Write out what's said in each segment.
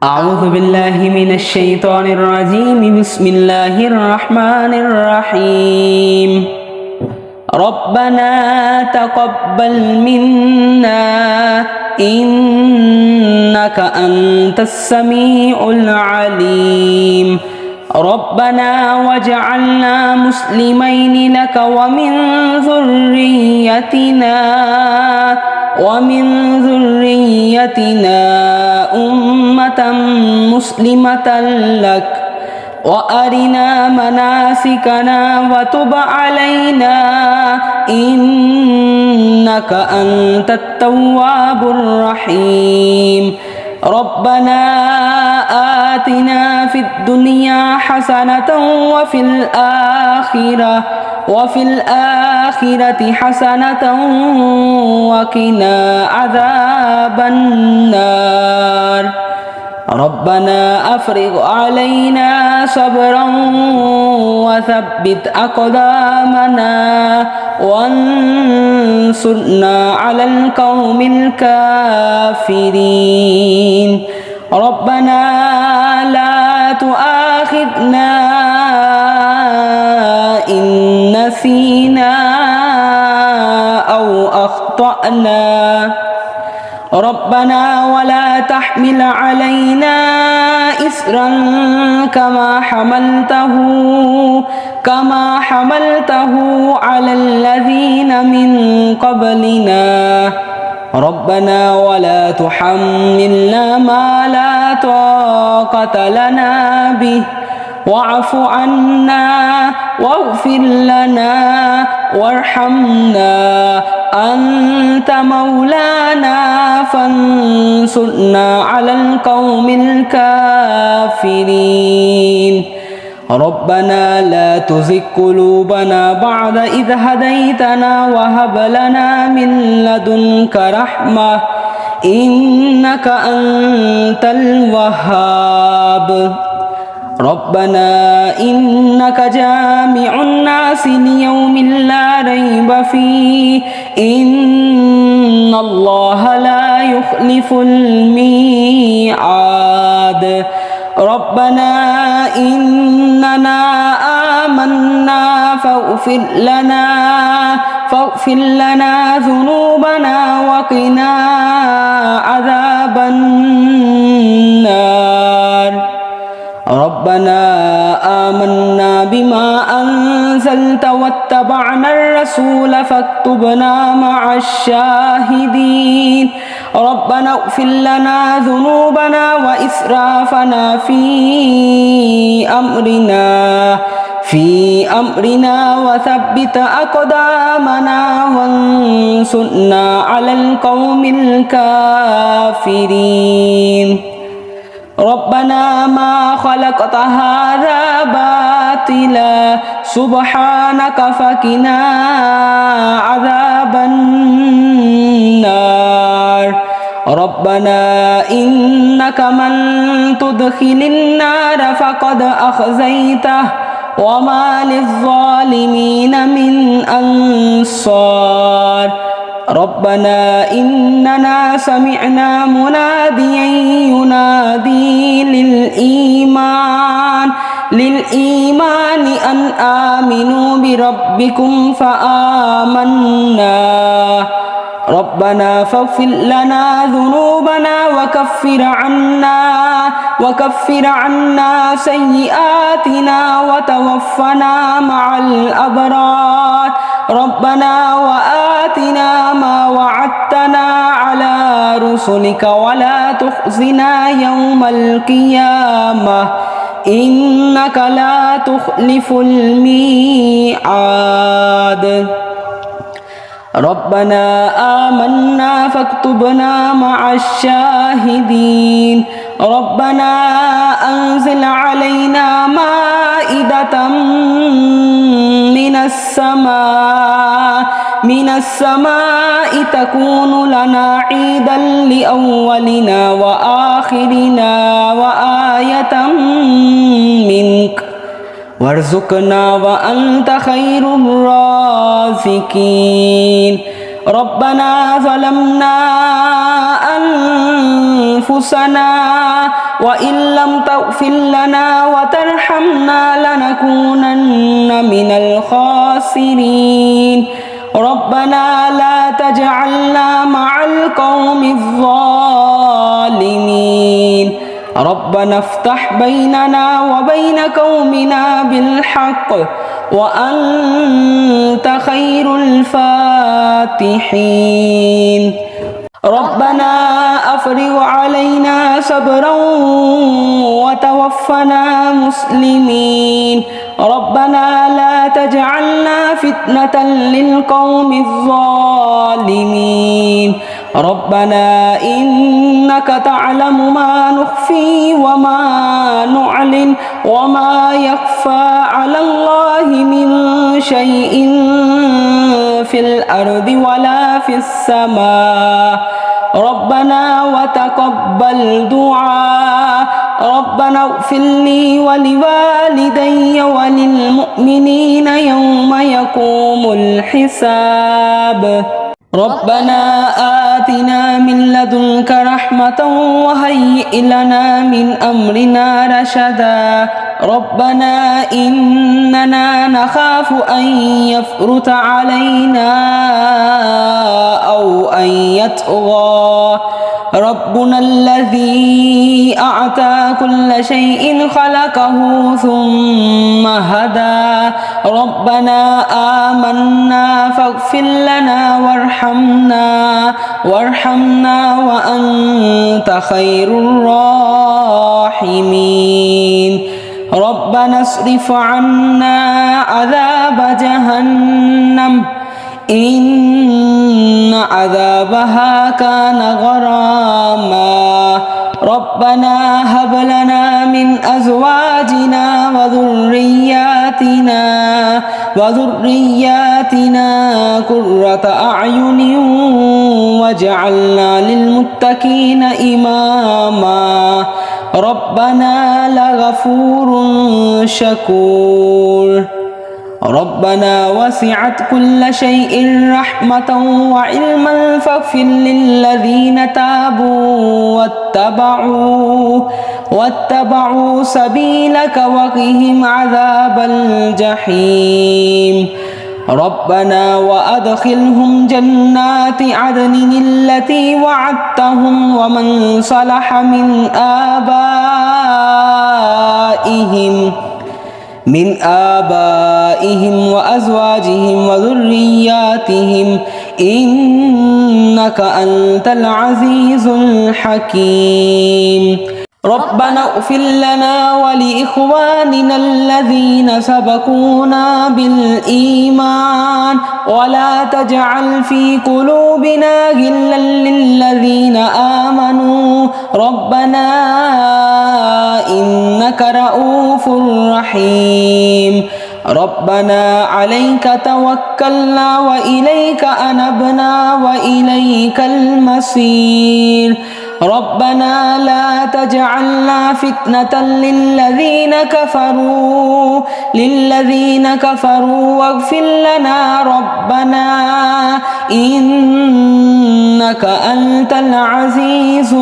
أعوذ بالله من الشيطان الرجيم. بسم الله الرحمن الرحيم. ربنا تقبل منا إنك أنت السميع العليم. ربنا واجعلنا مسلمين لك ومن ذريتنا أمة مسلمة لك وأرنا مناسكنا وتب علينا إنك أنت التواب الرحيم. ربنا آتنا في الدنيا حسنة وفي الآخرة حسنة وقنا عذاب النار. ربنا أفرغ علينا صبرا وثبت أقدامنا وانصرنا على القوم الكافرين. ربنا لا تؤاخذنا إن نسينا أو أخطأنا. ربنا ولا تحمل علينا إصرا كما حملته على الذين من قبلنا. ربنا ولا تحملنا ما لا طاقة لنا به واعف عنا واغفر لنا وارحمنا أنت مولانا فانصرنا على القوم الكافرين. ربنا لا تزغ قلوبنا بعد إذ هديتنا وهب لنا من لدنك رحمة إنك أنت الوهاب. ربنا إنك جامع الناس ليوم لا ريب فيه إن الله لا يخلف الميعاد. ربنا إننا آمنا فاغفر لنا ذنوبنا وقنا عذاب النار. ربنا آمنا بما أنزلت واتبعنا الرسول فاكتبنا مع الشاهدين. ربنا اغفر لنا ذنوبنا وإسرافنا في أمرنا وثبت أقدامنا وانصرنا على القوم الكافرين. ربنا ما خلقت هذا باطلا سبحانك فقنا عذاب النار. ربنا إنك من تدخل النار فقد أخزيته وما للظالمين من أنصار. ربنا إننا سمعنا مناديا ينادي للإيمان أن آمنوا بربكم فآمنا. ربنا فاغفر لنا ذنوبنا وكفر عنا سيئاتنا وتوفنا مع الأبرار. ربنا وآتنا ما وعدتنا على رسلك ولا تخزنا يوم القيامة إنك لا تخلف الميعاد. ربنا آمنا فاكتبنا مع الشاهدين. ربنا أنزل علينا مائدة من السماء تكون لنا عيدا لأولنا وآخرنا وآية منك وارزقنا وأنت خير الرازقين. ربنا ظلمنا أنفسنا وإن لم تغفر لنا وترحمنا لنكونن من الخاسرين ربنا لا تجعلنا مع القوم الظالمين ربنا افتح بيننا وبين قومنا بالحق وأنت خير الفاتحين ربنا أفرغ علينا صبرا وتوفنا مسلمين ربنا لا تجعلنا فتنة للقوم الظالمين ربنا إنك تعلم ما نخفي وما نعلن وما يخفى على الله من شيء في الأرض ولا في السماء ربنا وتقبل دعاء ربنا اغفر لي ولوالدي وللمؤمنين يوم يقوم الحساب ربنا آتنا من لدنك رحمة وهيئ لنا من أمرنا رشدا ربنا إننا نخاف أن يفرط علينا أو أن يطغى ربنا الذي أعطى كل شيء خلقه ثم هدى ربنا آمنا فاغفر لنا وارحمنا وأنت خير الراحمين ربنا اصرف عنا عذاب جهنم إن عذابها كان غراما ربنا هب لنا من أزواجنا وذرياتنا قرة أعين واجعلنا للمتقين إماما ربنا لغفور شكور ربنا وسعت كل شيء رحمة وعلما فاغفر للذين تابوا واتبعوا سبيلك وقهم عذاب الجحيم ربنا وأدخلهم جنات عدن التي وعدتهم ومن صلح من آبائهم وأزواجهم وذرياتهم إنك أنت العزيز الحكيم ربنا اغفر لنا ولإخواننا الذين سبقونا بالإيمان ولا تجعل في قلوبنا غلا للذين آمنوا ربنا إنك رؤوف رحيم ربنا عليك توكلنا وإليك أنبنا وإليك المصير ربنا لا تجعلنا فتنة للذين كفروا واغفر لنا ربنا إنك أنت العزيز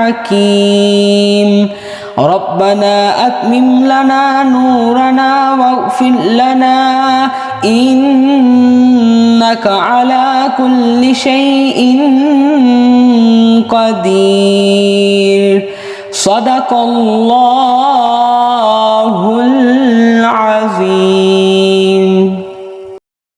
الحكيم ربنا أتمم لنا نورنا واغفر لنا إنك على كل شيء قدير صدق الله